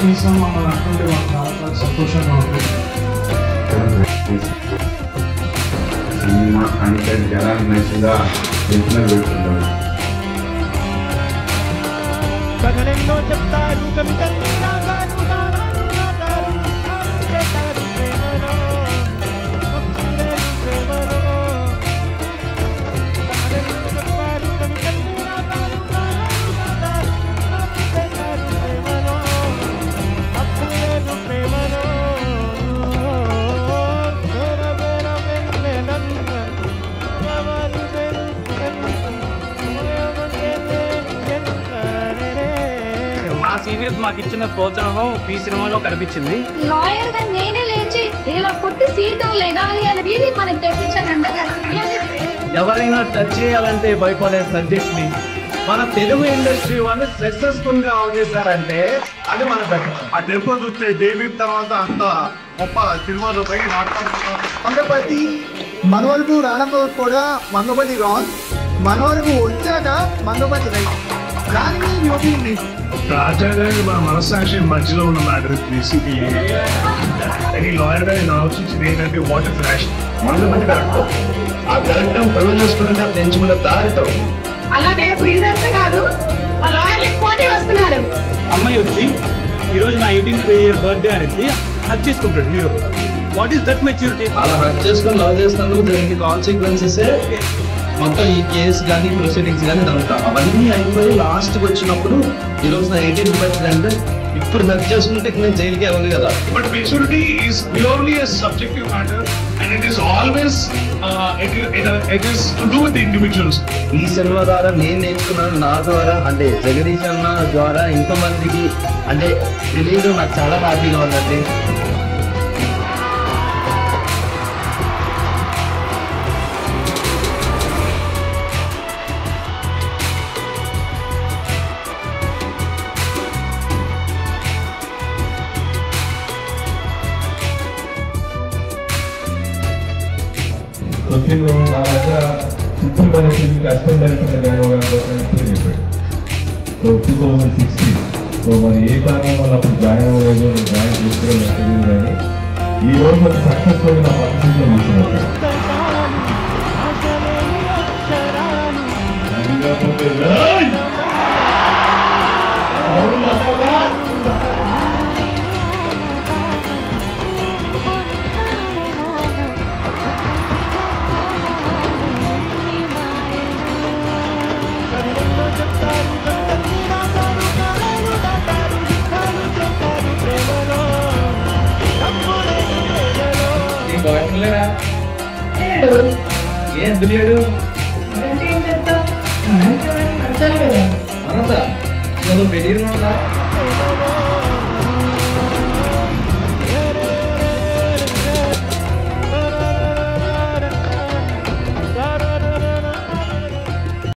చేసాం మనం అనుకుంటే మాకు చాలా సంతోషంగా ఉంటుంది. సినిమా అంటే జనాలు మంచిగా ఎత్తున పెడుతున్నారు. పగలెన్నో చెప్తారు కవితలు రాగాలు గానాలు నాటారు చేస్తారు ప్రేమలో ప్రేమలో పగలెన్నో చెప్తారు కవితలు రాగాలు గానాలు నాటారు చేస్తారు ప్రేమలో అప్పులేదు ప్రేమలో ఆ సీనియర్స్ మాకు ఇచ్చిన ప్రోత్సాహం ఈ సినిమాలో కనిపించింది. లాయర్ గా నేనే లేచి ఇలా కొట్టి సీటు లెగాలి అనేది మనకి తెప్పించాను. ఎవరైనా టచ్ చేయాలంటే భయపడే సబ్జెక్ట్ ని మన తెలుగు ఇండస్ట్రీ వాళ్ళు సక్సెస్ఫుల్ గా చేశారంటే అది మన ఆ టెంపో చూస్తే డేవిడ్ తర్వాత అంత గొప్ప సినిమాలో పై మాట్లాడుతున్నారు. మంగపతి మన వరకు రావడంతో కూడా మంగపతి రాంగ్, మన వరకు వచ్చాక మంగపతి రైట్. దానికి యోగి రాజా గారి మన మనస్సాక్షి మధ్యలో ఉన్న మ్యాటర్ తీసి లాయర్ గారిని ఆలోచించింది ఏంటంటే వాటర్ ఫ్లాష్ మంగపతి కరెక్ట్. ఆ కరెక్ట్ ప్రొవ్యూ చేసుకుంటే పెంచుకున్న దారితో అలాగే ఫ్రీజర్స్ కాదు పోటీ వస్తున్నారు. అమ్మాయి వచ్చి ఈ రోజు నా 18th బర్త్డే అనేది హక్ చేసుకుంటాడు hero. What is that maturity? అలా హక్ చేసుకొని లవ్ చేస్తున్నందుకు దానికి కాన్సిక్వెన్సెస్ మొత్తం ఈ కేసు కానీ ప్రొసీడింగ్స్ కానీ ఇదంతా అవన్నీ అయిపోయి లాస్ట్కి వచ్చినప్పుడు ఈరోజు నా 18th బర్త్డే అంటే ఇప్పుడు హక్ చేసుకుంటే నేను జైలుకి అవ్వదు కదా. But maturity is purely a subjective matter, and it is always it is to do with the individuals. ఈ సినిమా ద్వారా నేను నేర్చుకున్నాను, నా ద్వారా అంటే జగదీష్ అన్న ద్వారా ఇంతమందికి అంటే తెలియదు. నాకు చాలా హ్యాపీగా ఉందండి. వచ్చింది నా దగ్గర చిత్తూరు పరిస్థితికి అసిస్టెంట్ డైరెక్టర్ జగన్ కోసం ఇప్పుడు చెప్పాడు. సో 2016 సో మరి ఏ కారణం వల్ల అప్పుడు జాయిన్ అవ్వలేదు, జాయిన్ చేసుకోవడం తెలియదు. కానీ ఈ రోజు మరి సక్సెస్ఫుల్ నా పరిస్థితిలో తీసుకున్నాను. ఏం తెలియడు అనంత నువ్వు పెళ్ళి